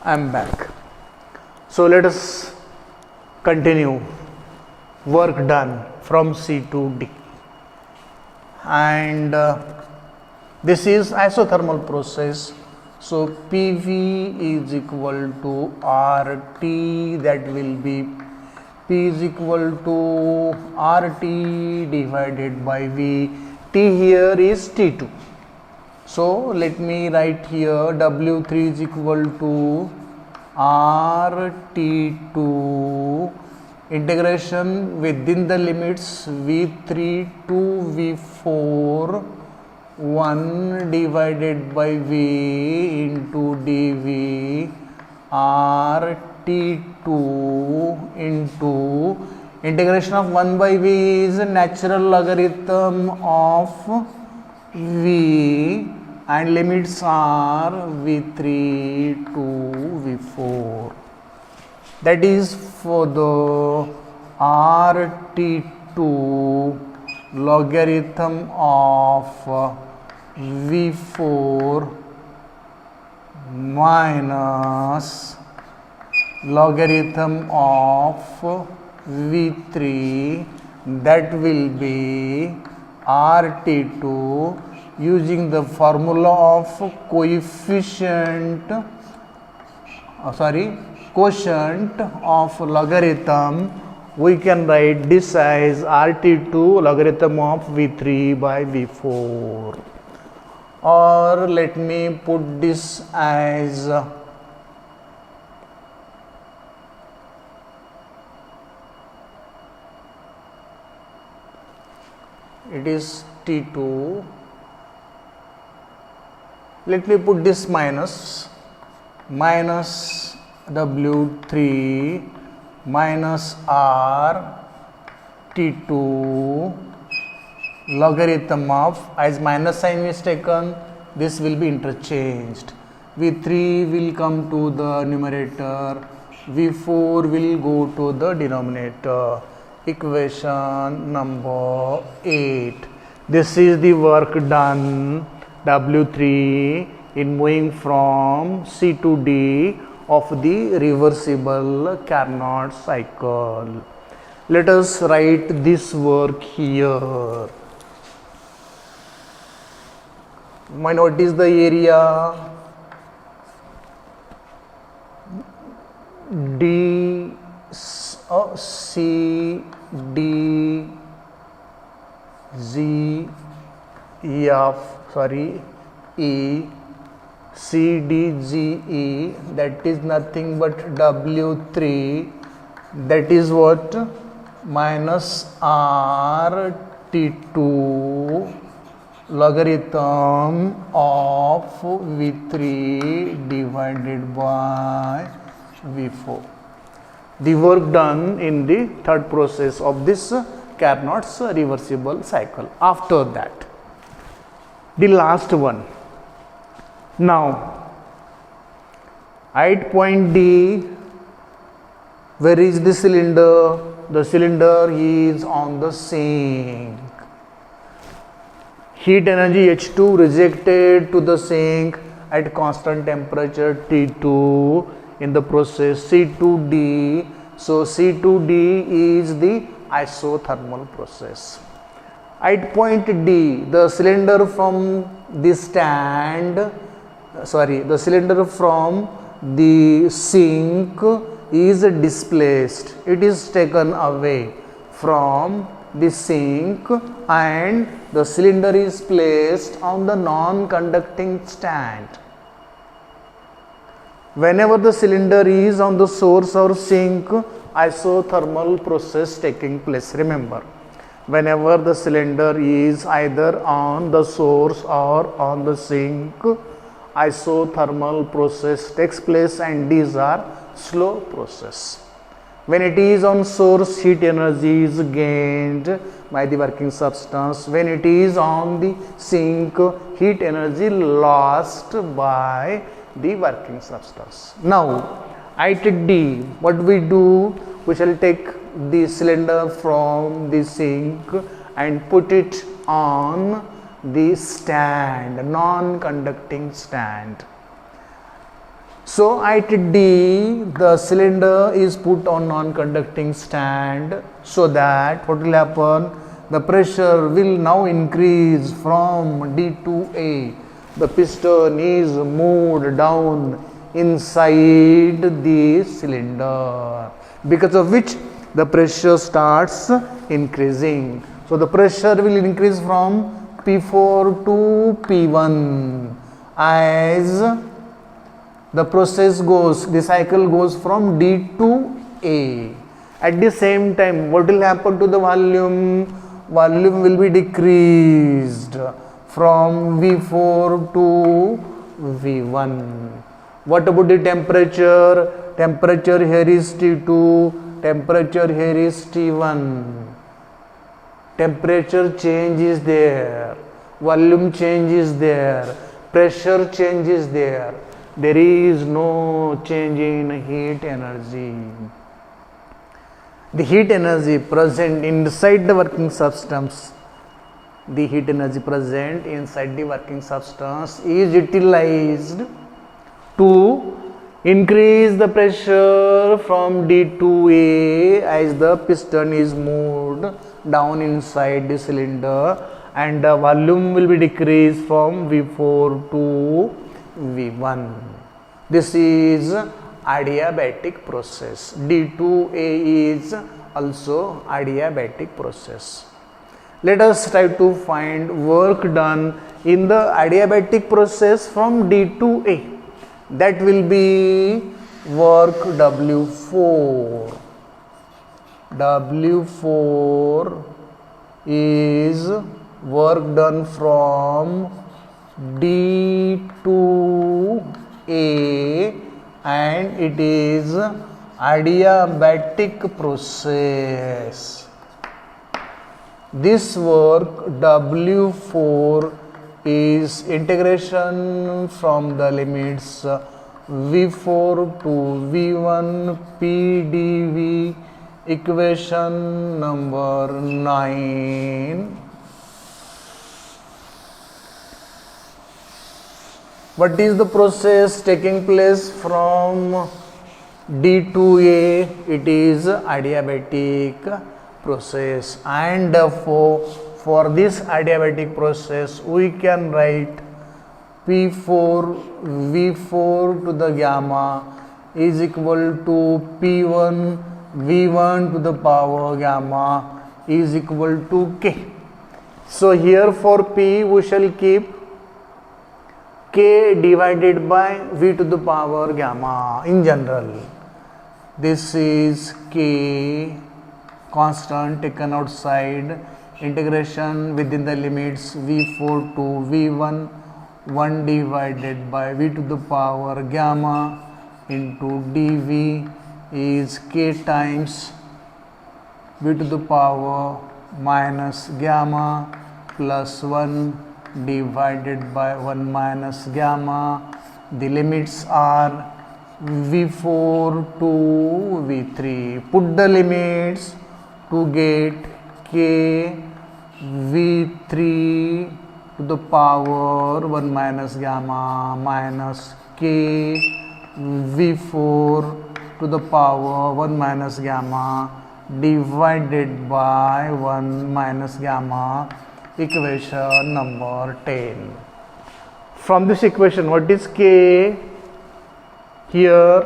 I'm back. So let us continue work done from C to D. And this is isothermal process. So PV is equal to RT, that will be P is equal to RT divided by V. T here is T2. So let me write here W3 is equal to RT2 integration within the limits V3 to V4 1 divided by V into dV RT2 into integration of 1 by V is natural logarithm of V and limits are V3 to V4. That is for the RT2 logarithm of V4 minus logarithm of V3, that will be RT2 using the formula of quotient of logarithm. We can write this as RT2 logarithm of V3 by V4, or let me put this as it is T2. Let me put this minus W3 minus R T2 logarithm of, as minus sign is taken, this will be interchanged. V3 will come to the numerator, V4 will go to the denominator. Equation number 8. This is the work done W3 in moving from C to D of the reversible Carnot cycle. Let us write this work here. What is the area? D C D Z F E C D G E, that is nothing but W3, that is what, minus R T2 logarithm of V3 divided by V4. The work done in the third process of this Carnot's reversible cycle. After that, the last one. Now, at point D, where is the cylinder? The cylinder is on the sink. Heat energy H2 rejected to the sink at constant temperature T2 in the process C2D. So C2D is the isothermal process. At point D, the cylinder from the cylinder from the sink is displaced. It is taken away from the sink and the cylinder is placed on the non-conducting stand. Whenever the cylinder is on the source or sink, isothermal process taking place. Remember, whenever the cylinder is either on the source or on the sink, isothermal process takes place, and these are slow process. When it is on source, heat energy is gained by the working substance. When it is on the sink, heat energy lost by the working substance. Now, at D, what we do? We shall take the cylinder from the sink and put it on the stand, non-conducting stand. So at D, the cylinder is put on non-conducting stand, so that what will happen? The pressure will now increase from D to A. The piston is moved down inside the cylinder, because of which the pressure starts increasing. So the pressure will increase from P4 to P1 as the process goes, the cycle goes from D to A. At the same time, what will happen to the volume? Volume will be decreased from V4 to V1. What about the temperature? Temperature here is T2, temperature here is T1. Temperature change is there, volume change is there, pressure change is there. There is no change in heat energy. The heat energy present inside the working substance, the heat energy present inside the working substance is utilized to increase the pressure from D to A as the piston is moved down inside the cylinder, and the volume will be decreased from V4 to V1. This is adiabatic process. D to A is also adiabatic process. Let us try to find work done in the adiabatic process from D to A. That will be work W4. W4 is work done from D to A, and it is adiabatic process. This work W4 is integration from the limits V4 to V1 PdV, equation number 9. What is the process taking place from D to A? It is adiabatic process, and for this adiabatic process we can write P4 V4 to the gamma is equal to P1 V1 to the power gamma is equal to K. So here for P we shall keep K divided by V to the power gamma in general. This is K constant taken outside, integration within the limits V4 to V1, 1 divided by V to the power gamma into dV is K times V to the power minus gamma plus 1 divided by 1 minus gamma. The limits are V4 to V3. Put the limits to get K V3 to the power 1 minus gamma minus K V4 to the power 1 minus gamma divided by 1 minus gamma, equation number 10. From this equation, what is K? Here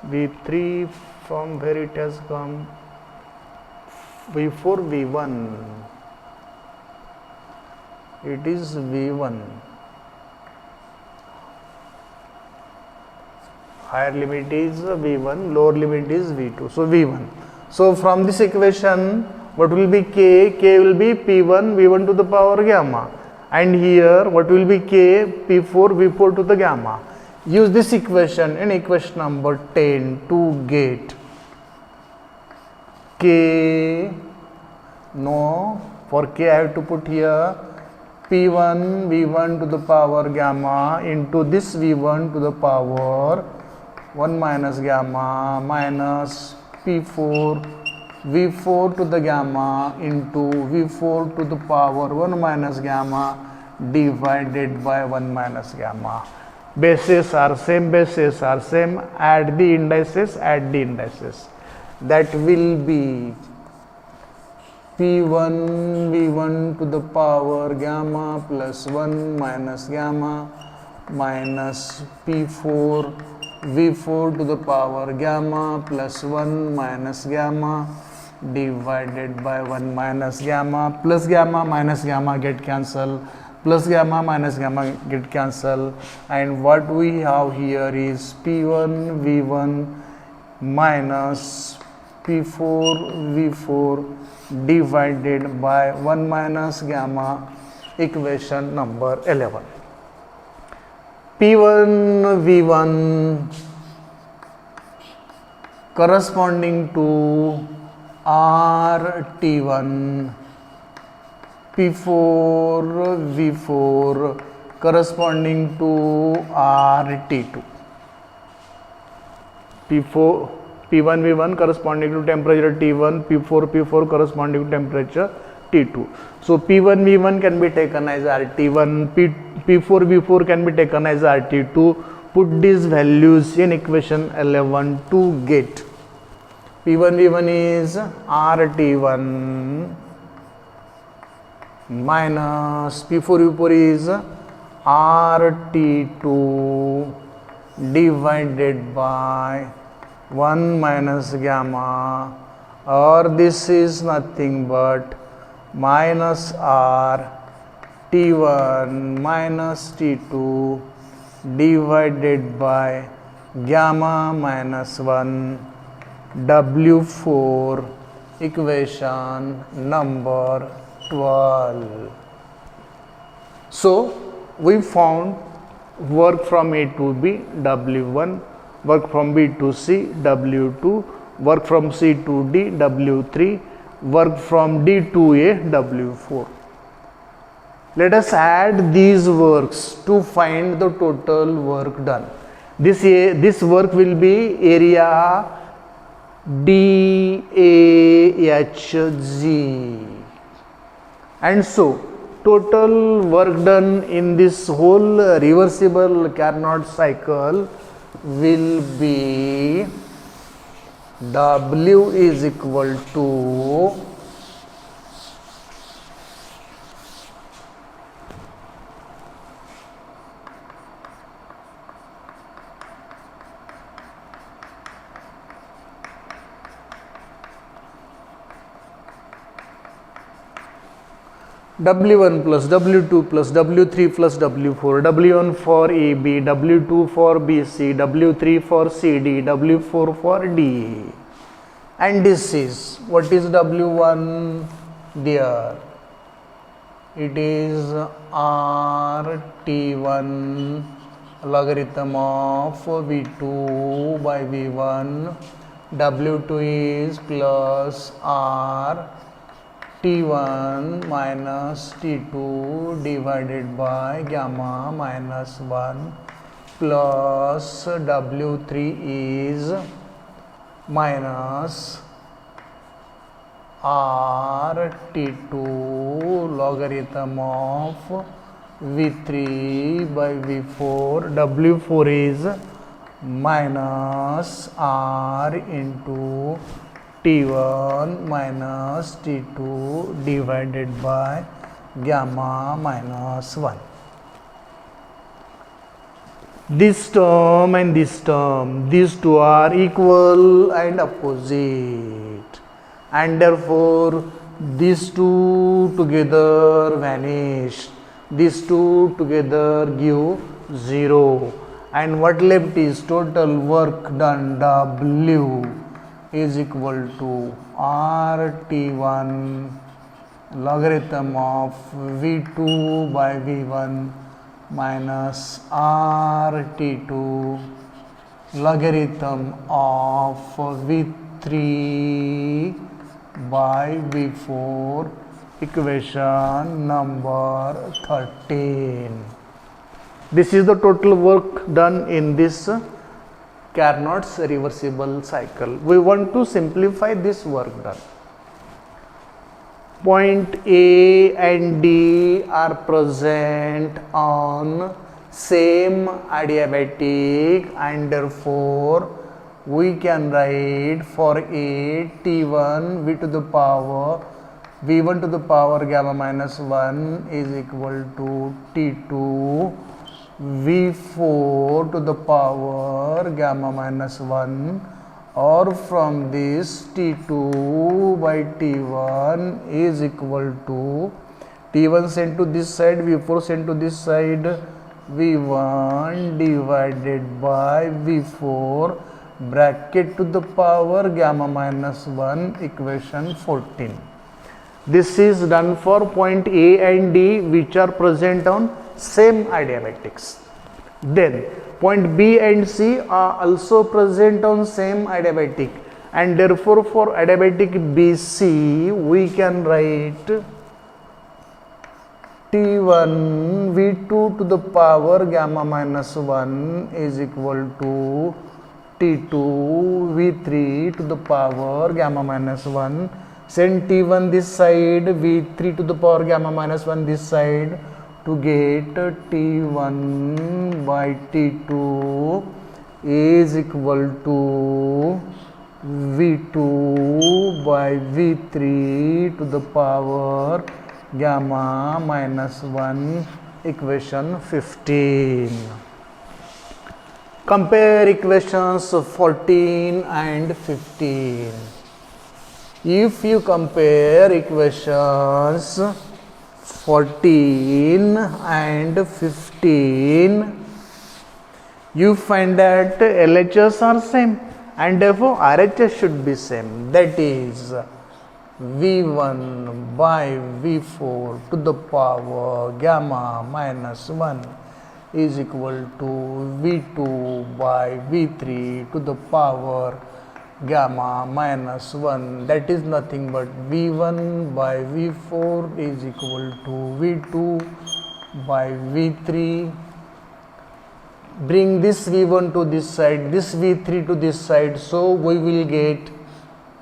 V3, from where it has come, V4 V1, it is V1, higher limit is V1, lower limit is V2, so V1. So from this equation what will be K? K will be P1 V1 to the power gamma, and here what will be K? P4 V4 to the gamma. Use this equation in equation number 10 to get K. No, for K I have to put here P1 V1 to the power gamma into this V1 to the power 1 minus gamma minus P4 V4 to the gamma into V4 to the power 1 minus gamma divided by 1 minus gamma. bases are same, bases are same, add the indices, add the indices. That will be P1 V1 to the power gamma plus 1 minus gamma minus P4 V4 to the power gamma plus 1 minus gamma divided by 1 minus gamma, plus gamma minus gamma get cancelled, plus gamma minus gamma get cancelled, and what we have here is P1 V1 minus P4 V4 divided by 1 minus gamma, equation number 11. P1 V1 corresponding to RT1, P4 V4 corresponding to RT2. P1 V1 corresponding to temperature T1, P4 P4 corresponding to temperature T2. So P1 V1 can be taken as RT1, P4 V4 can be taken as RT2. Put these values in equation 11 to get P1 V1 is RT1 minus P4 V4 is RT2 divided by 1 minus gamma, or this is nothing but minus R T1 minus T2 divided by gamma minus 1 W4, equation number 12. So we found work from A to B W1, work from B to C W2, work from C to D W3, work from D to A W4. Let us add these works to find the total work done. This work will be area DAHG, and so total work done in this whole reversible Carnot cycle will be W is equal to W1 plus W2 plus W3 plus W4, W1 for AB, W2 for BC, W3 for CD, W4 for DE. And this is, what is W1 there? It is RT1 logarithm of V2 by V1, W2 is plus R T1 minus T2 divided by gamma minus 1 plus W3 is minus RT2 logarithm of V3 by V4, W4 is minus R into T1 minus T2 divided by gamma minus 1. This term and this term, these two are equal and opposite, and therefore these two together vanish, these two together give 0, and what left is total work done W is equal to RT1 logarithm of V2 by V1 minus RT2 logarithm of V3 by V4, equation number 13. This is the total work done in this Carnot's reversible cycle. We want to simplify this work done. Point A and D are present on same adiabatic, and therefore we can write for A T1 V to the power V1 to the power gamma minus 1 is equal to T2 V4 to the power gamma minus 1, or from this T2 by T1 is equal to T1 sent to this side, V4 sent to this side, V1 divided by V4 bracket to the power gamma minus 1, equation 14. This is done for point A and D which are present on same adiabatics. Then point B and C are also present on same adiabatic, and therefore for adiabatic BC we can write T1 V2 to the power gamma minus 1 is equal to T2 V3 to the power gamma minus 1. Send T1 this side, V3 to the power gamma minus 1 this side to get T1 by T2 is equal to V2 by V3 to the power gamma minus 1, equation 15. Compare equations 14 and 15. If you compare equations 14 and 15, you find that LHS are same and therefore RHS should be same. That is V1 by V4 to the power gamma minus 1 is equal to V2 by V3 to the power gamma minus 1, that is nothing but V1 by V4 is equal to V2 by V3. Bring this V1 to this side, this V3 to this side, so we will get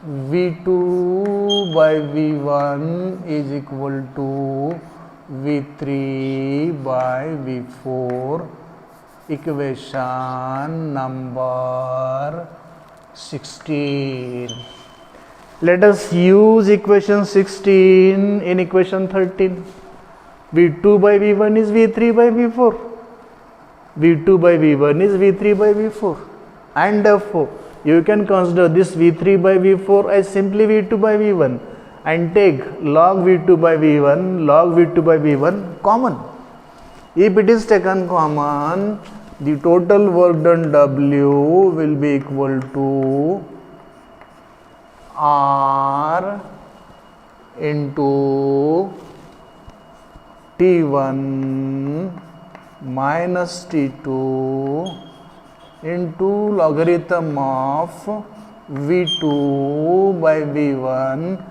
V2 by V1 is equal to V3 by V4, equation number 16. Let us use equation 16 in equation 13. V2 by V1 is V3 by V4. V2 by V1 is V3 by V4, and therefore you can consider this V3 by V4 as simply V2 by V1 and take log V2 by V1, log V2 by V1 common. If it is taken common, the total work done W will be equal to R into T1 minus T2 into logarithm of V2 by V1,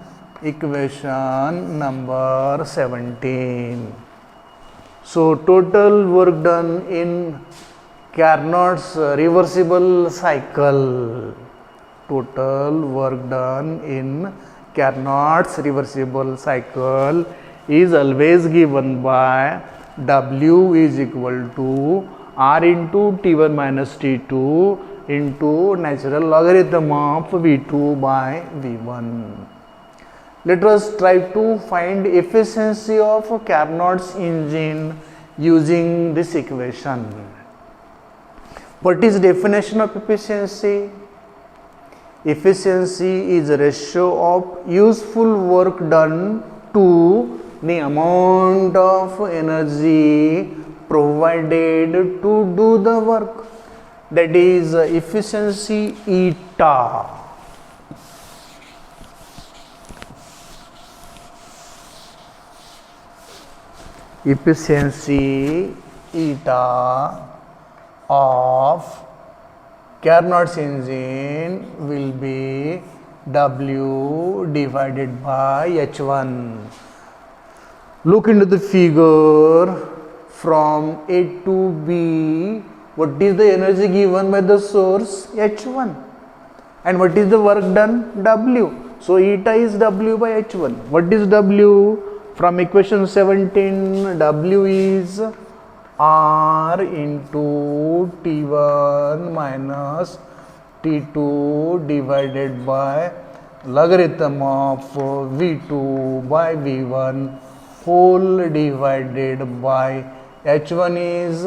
equation number 17. So total work done in Carnot's reversible cycle, total work done in Carnot's reversible cycle is always given by W is equal to R into T1 minus T2 into natural logarithm of V2 by V1. Let us try to find efficiency of Carnot's engine using this equation. What is definition of efficiency? Efficiency is a ratio of useful work done to the amount of energy provided to do the work. That is efficiency eta. Efficiency eta of Carnot's engine will be W divided by H1. Look into the figure. From A to B, what is the energy given by the source? H1. And what is the work done? W. So eta is W by H1. What is W? From equation 17, W is R into T1 minus T2 divided by logarithm of V2 by V1 whole divided by H1 is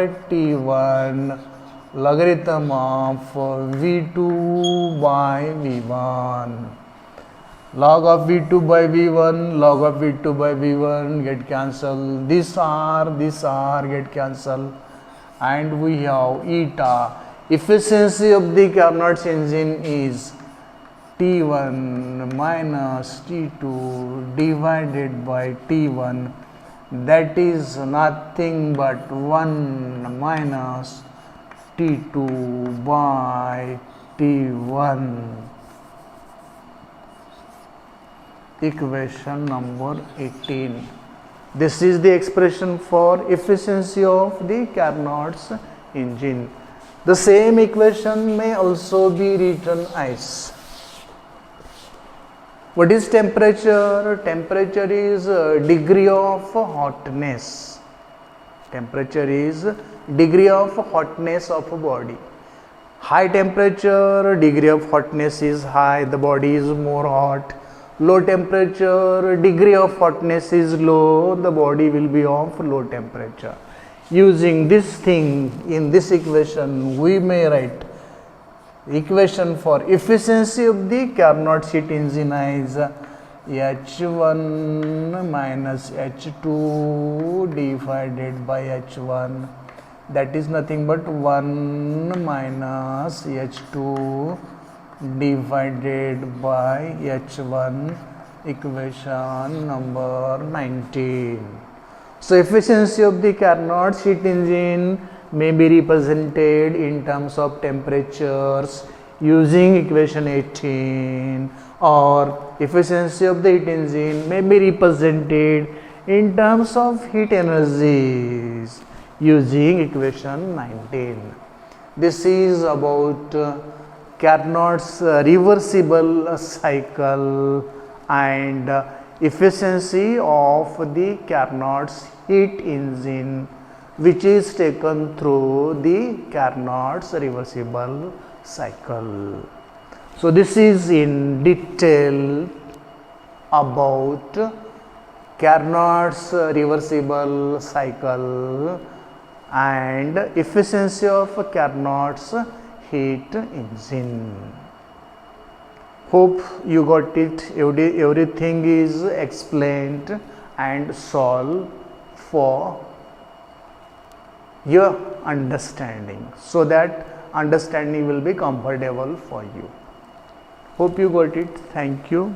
RT1 logarithm of V2 by V1. Log of V2 by V1, log of V2 by V1 get cancelled. This R get cancelled, and we have eta. Efficiency of the Carnot engine is T1 minus T2 divided by T1, that is nothing but 1 minus T2 by T1. Equation number 18. This is the expression for efficiency of the Carnot's engine. The same equation may also be written as, what is temperature? Temperature is degree of hotness. Temperature is degree of hotness of a body. High temperature, degree of hotness is high, the body is more hot. Low temperature, degree of hotness is low, the body will be of low temperature. Using this thing in this equation, we may write equation for efficiency of the Carnot heat engine as H1 minus H2 divided by H1, that is nothing but 1 minus H2 divided by H1, equation number 19. So efficiency of the Carnot heat engine may be represented in terms of temperatures using equation 18, or efficiency of the heat engine may be represented in terms of heat energies using equation 19. This is about Carnot's reversible cycle and efficiency of the Carnot's heat engine, which is taken through the Carnot's reversible cycle. So this is in detail about Carnot's reversible cycle and efficiency of Carnot's heat engine. Hope you got it. Everything is explained and solved for your understanding, so that understanding will be comfortable for you. Hope you got it. Thank you.